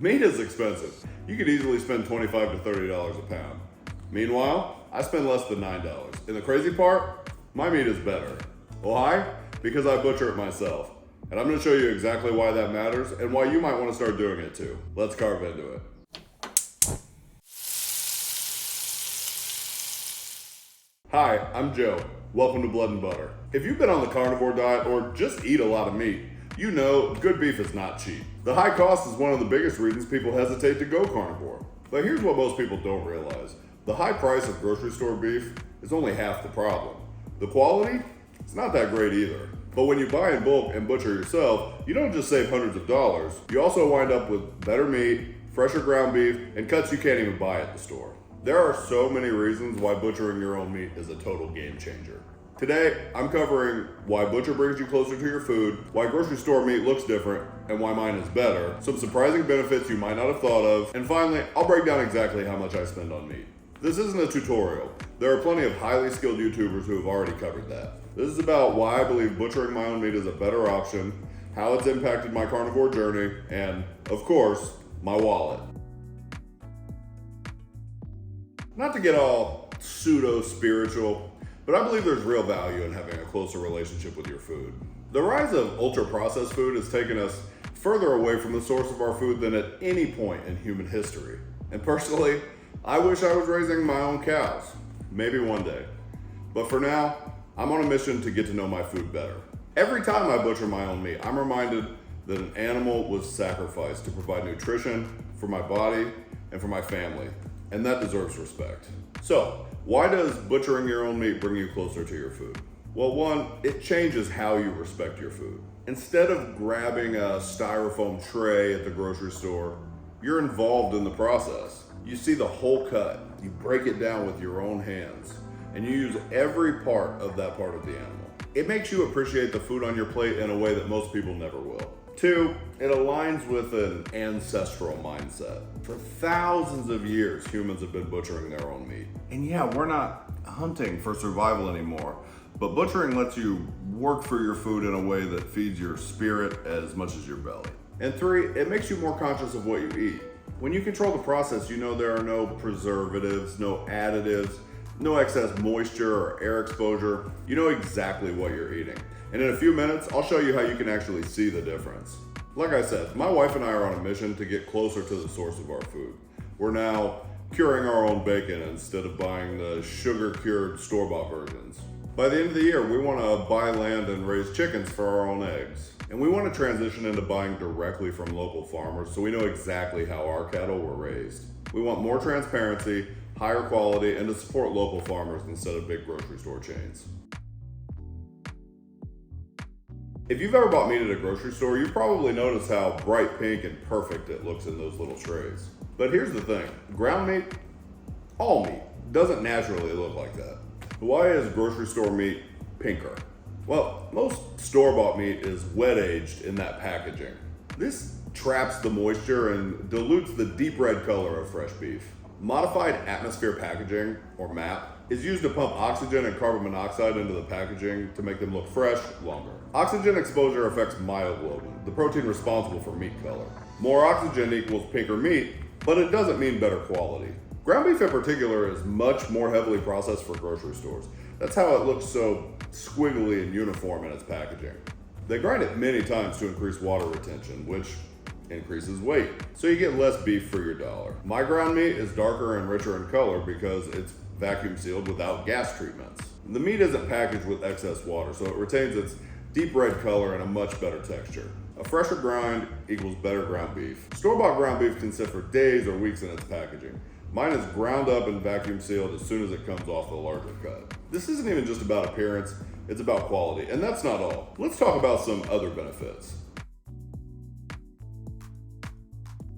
Meat is expensive. You could easily spend $25 to $30 a pound. Meanwhile, I spend less than $9. And the crazy part, my meat is better. Why? Because I butcher it myself. And I'm going to show you exactly why that matters and why you might want to start doing it too. Let's carve into it. Hi, I'm Joe. Welcome to Blood and Butter. If you've been on the carnivore diet or just eat a lot of meat, you know good beef is not cheap. The high cost is one of the biggest reasons people hesitate to go carnivore. But here's what most people don't realize. The high price of grocery store beef is only half the problem. The quality? It's not that great either. But when you buy in bulk and butcher yourself, you don't just save hundreds of dollars, you also wind up with better meat, fresher ground beef, and cuts you can't even buy at the store. There are so many reasons why butchering your own meat is a total game changer. Today, I'm covering why butcher brings you closer to your food, why grocery store meat looks different, and why mine is better, some surprising benefits you might not have thought of, and finally, I'll break down exactly how much I spend on meat. This isn't a tutorial. There are plenty of highly skilled YouTubers who have already covered that. This is about why I believe butchering my own meat is a better option, how it's impacted my carnivore journey, and, of course, my wallet. Not to get all pseudo-spiritual, but I believe there's real value in having a closer relationship with your food. The rise of ultra-processed food has taken us further away from the source of our food than at any point in human history. And personally, I wish I was raising my own cows. Maybe one day. But for now, I'm on a mission to get to know my food better. Every time I butcher my own meat, I'm reminded that an animal was sacrificed to provide nutrition for my body and for my family. And that deserves respect. So, why does butchering your own meat bring you closer to your food? Well, one, it changes how you respect your food. Instead of grabbing a styrofoam tray at the grocery store, you're involved in the process. You see the whole cut, you break it down with your own hands, and you use every part of that part of the animal. It makes you appreciate the food on your plate in a way that most people never will. Two, it aligns with an ancestral mindset. For thousands of years, humans have been butchering their own meat. And yeah, we're not hunting for survival anymore, but butchering lets you work for your food in a way that feeds your spirit as much as your belly. And three, it makes you more conscious of what you eat. When you control the process, you know there are no preservatives, no additives, no excess moisture or air exposure. You know exactly what you're eating. And in a few minutes, I'll show you how you can actually see the difference. Like I said, my wife and I are on a mission to get closer to the source of our food. We're now curing our own bacon instead of buying the sugar-cured store-bought versions. By the end of the year, we want to buy land and raise chickens for our own eggs. And we want to transition into buying directly from local farmers so we know exactly how our cattle were raised. We want more transparency, higher quality, and to support local farmers instead of big grocery store chains. If you've ever bought meat at a grocery store, you've probably noticed how bright pink and perfect it looks in those little trays. But here's the thing, ground meat, all meat, doesn't naturally look like that. Why is grocery store meat pinker? Well, most store-bought meat is wet-aged in that packaging. This traps the moisture and dilutes the deep red color of fresh beef. Modified atmosphere packaging, or MAP, is used to pump oxygen and carbon monoxide into the packaging to make them look fresh longer. Oxygen exposure affects myoglobin, the protein responsible for meat color. More oxygen equals pinker meat, but it doesn't mean better quality. Ground beef in particular is much more heavily processed for grocery stores. That's how it looks so squiggly and uniform in its packaging. They grind it many times to increase water retention, which increases weight, so you get less beef for your dollar. My ground meat is darker and richer in color because it's vacuum sealed without gas treatments. The meat isn't packaged with excess water, so it retains its deep red color and a much better texture. A fresher grind equals better ground beef. Store-bought ground beef can sit for days or weeks in its packaging. Mine is ground up and vacuum sealed as soon as it comes off the larger cut. This isn't even just about appearance, it's about quality, and that's not all. Let's talk about some other benefits.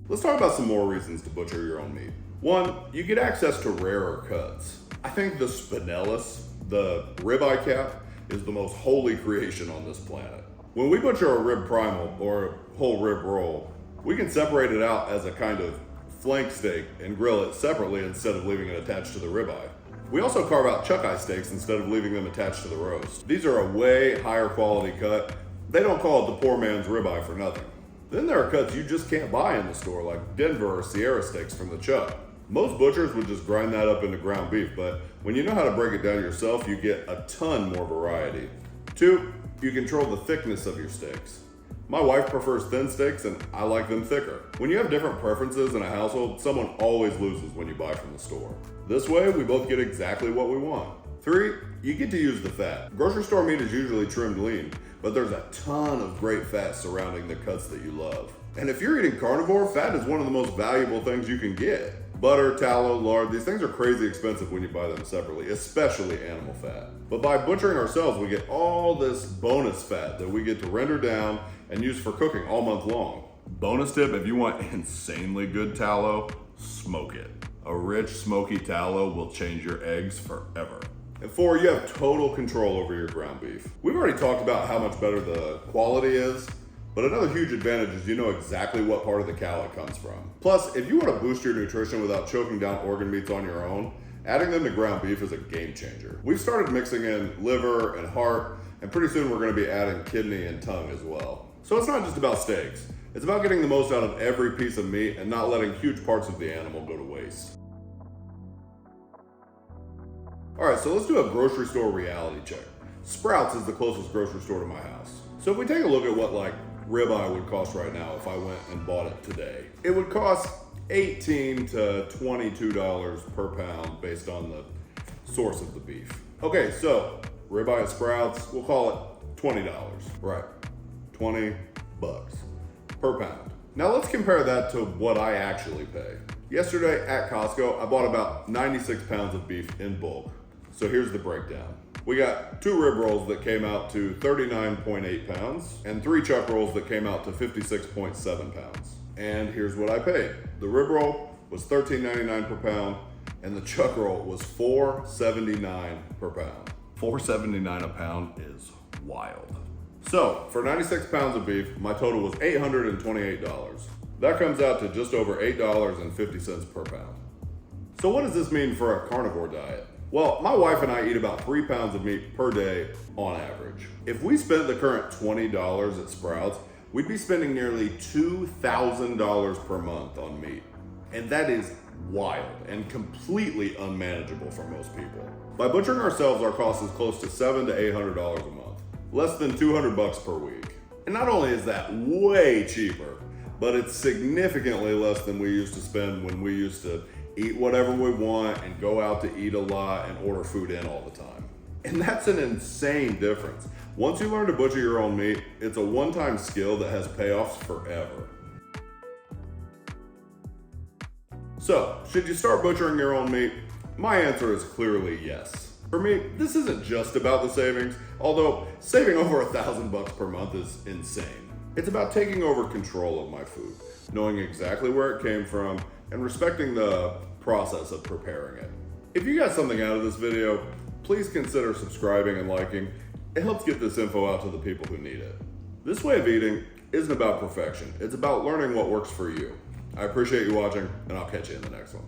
Let's talk about some more reasons to butcher your own meat. One, you get access to rarer cuts. I think the spinalis, the ribeye cap, is the most holy creation on this planet. When we butcher a rib primal or a whole rib roll, we can separate it out as a kind of flank steak and grill it separately instead of leaving it attached to the ribeye. We also carve out chuck-eye steaks instead of leaving them attached to the roast. These are a way higher quality cut. They don't call it the poor man's ribeye for nothing. Then there are cuts you just can't buy in the store, like Denver or Sierra steaks from the chuck. Most butchers would just grind that up into ground beef, but when you know how to break it down yourself, you get a ton more variety. 2, you control the thickness of your steaks. My wife prefers thin steaks and I like them thicker. When you have different preferences in a household, someone always loses when you buy from the store. This way, we both get exactly what we want. 3, you get to use the fat. Grocery store meat is usually trimmed lean, but there's a ton of great fat surrounding the cuts that you love. And if you're eating carnivore, fat is one of the most valuable things you can get. Butter, tallow, lard, these things are crazy expensive when you buy them separately, especially animal fat. But by butchering ourselves, we get all this bonus fat that we get to render down and use for cooking all month long. Bonus tip, if you want insanely good tallow, smoke it. A rich, smoky tallow will change your eggs forever. And 4, you have total control over your ground beef. We've already talked about how much better the quality is, but another huge advantage is you know exactly what part of the cow it comes from. Plus, if you want to boost your nutrition without choking down organ meats on your own, adding them to ground beef is a game changer. We've started mixing in liver and heart, and pretty soon we're going to be adding kidney and tongue as well. So it's not just about steaks. It's about getting the most out of every piece of meat and not letting huge parts of the animal go to waste. Alright, so let's do a grocery store reality check. Sprouts is the closest grocery store to my house. So if we take a look at what ribeye would cost right now if I went and bought it today, it would cost $18 to $22 per pound based on the source of the beef. Okay, so ribeye at Sprouts, we'll call it $20. Right, $20 per pound. Now let's compare that to what I actually pay. Yesterday at Costco, I bought about 96 pounds of beef in bulk. So here's the breakdown. We got 2 rib rolls that came out to 39.8 pounds and 3 chuck rolls that came out to 56.7 pounds. And here's what I paid. The rib roll was $13.99 per pound and the chuck roll was $4.79 per pound. $4.79 a pound is wild. So for 96 pounds of beef, my total was $828. That comes out to just over $8.50 per pound. So what does this mean for a carnivore diet? Well, my wife and I eat about 3 pounds of meat per day on average. If we spent the current $20 at Sprouts, we'd be spending nearly $2,000 per month on meat. And that is wild and completely unmanageable for most people. By butchering ourselves, our cost is close to $700 to $800 a month, less than $200 per week. And not only is that way cheaper, but it's significantly less than we used to spend when we used to eat whatever we want and go out to eat a lot and order food in all the time. And that's an insane difference. Once you learn to butcher your own meat, it's a one-time skill that has payoffs forever. So, should you start butchering your own meat? My answer is clearly yes. For me, this isn't just about the savings, although saving over $1,000 per month is insane. It's about taking over control of my food, knowing exactly where it came from, and respecting the process of preparing it. If you got something out of this video, please consider subscribing and liking. It helps get this info out to the people who need it. This way of eating isn't about perfection. It's about learning what works for you. I appreciate you watching, and I'll catch you in the next one.